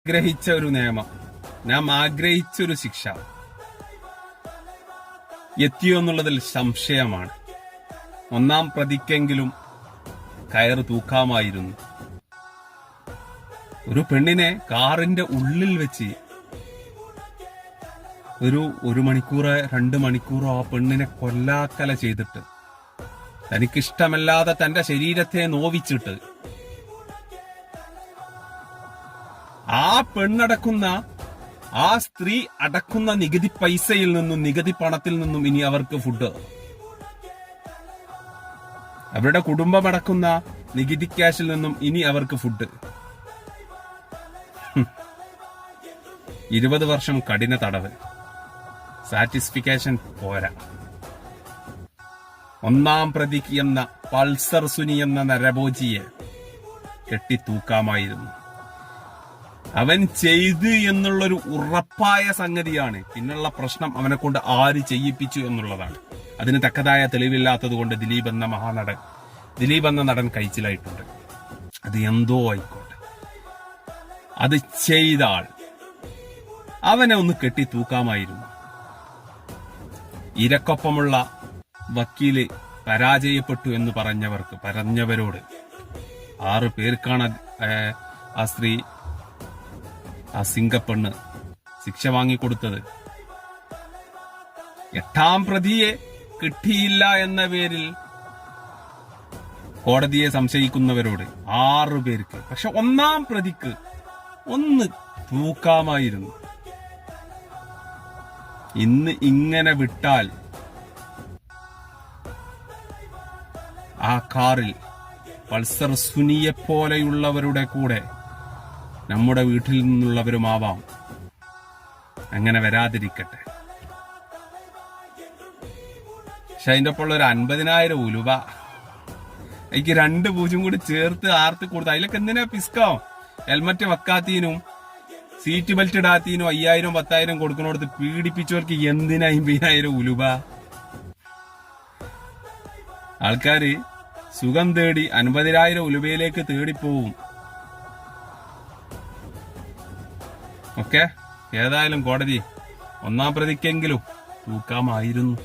ആഗ്രഹിച്ച ഒരു നിയമം, നാം ആഗ്രഹിച്ചൊരു ശിക്ഷ എത്തിയോ എന്നുള്ളതിൽ സംശയമാണ്. ഒന്നാം പ്രതിക്കെങ്കിലും കയറ് തൂക്കാമായിരുന്നു. ഒരു പെണ്ണിനെ കാറിന്റെ ഉള്ളിൽ വെച്ച് ഒരു മണിക്കൂറോ 2 മണിക്കൂറോ ആ പെണ്ണിനെ കൊല്ലാക്കല ചെയ്തിട്ട്, തനിക്കിഷ്ടമല്ലാതെ തന്റെ ശരീരത്തെ നോവിച്ചിട്ട്, ആ പെണ്ണടക്കുന്ന, ആ സ്ത്രീ അടക്കുന്ന നികുതി പൈസയിൽ നിന്നും, നികുതി പണത്തിൽ നിന്നും ഇനി അവർക്ക് ഫുഡ്, അവരുടെ കുടുംബം അടക്കുന്ന നികുതി ക്യാഷിൽ നിന്നും ഇനി അവർക്ക് ഫുഡ്. 20 വർഷം കഠിന തടവ്. സാറ്റിസ്ഫിക്കേഷൻ പോരാ. ഒന്നാം പ്രതിക്ക് എന്ന പൾസർ സുനി എന്ന നരഭോജിയെ കെട്ടിത്തൂക്കാമായിരുന്നു. അവൻ ചെയ്തു എന്നുള്ളൊരു ഉറപ്പായ സംഗതിയാണ്. പിന്നുള്ള പ്രശ്നം അവനെ കൊണ്ട് ആര് ചെയ്യിപ്പിച്ചു എന്നുള്ളതാണ്. അതിന് തക്കതായ തെളിവില്ലാത്തത് കൊണ്ട് ദിലീപ് എന്ന നടൻ കഴിച്ചിലായിട്ടുണ്ട്. അത് എന്തോ ആയിക്കോട്ടെ, അത് ചെയ്ത ആൾ അവനെ ഒന്ന് കെട്ടിത്തൂക്കാമായിരുന്നു. ഇരക്കൊപ്പമുള്ള വക്കീല് പരാജയപ്പെട്ടു എന്ന് പറഞ്ഞവരോട് 6 പേർക്കാണ് ആ സ്ത്രീ, ആ സിംഗപ്പെണ്ണ് ശിക്ഷ വാങ്ങിക്കൊടുത്തത്. 8ാം പ്രതിയെ കിട്ടിയില്ല എന്ന പേരിൽ കോടതിയെ സംശയിക്കുന്നവരോട് 6 പേർക്ക്. പക്ഷെ 1ാം പ്രതിക്ക് ഒന്ന് തൂക്കാമായിരുന്നു. ഇന്ന് ഇങ്ങനെ വിട്ടാൽ ആ കാറിൽ പൾസർ സുനിയെ പോലെയുള്ളവരുടെ കൂടെ നമ്മുടെ വീട്ടിൽ നിന്നുള്ളവരുമാവാം. അങ്ങനെ വരാതിരിക്കട്ടെ. പക്ഷെ അതിന്റെ ഒപ്പം ഒരു 50,000 ഉലുവ എനിക്ക് 2 പൂജ്യം കൂടി ചേർത്ത് ആർത്ത് കൊടുത്ത. അതിലൊക്കെ എന്തിനാ പിസ്കോ? ഹെൽമറ്റ് വെക്കാത്തീനും സീറ്റ് ബെൽറ്റ് ഇടാത്തീനും 5,000 10,000 കൊടുക്കണോടത്ത് പീഡിപ്പിച്ചവർക്ക് എന്തിനാ 50,000 ഉലുവ? ആൾക്കാര് സുഖം തേടി 50,000 ഉലുവയിലേക്ക് തേടിപ്പോവും. ഓക്കെ, ഏതായാലും കോടതി 1ാം പ്രതിക്കെങ്കിലും തൂക്കാമായിരുന്നു.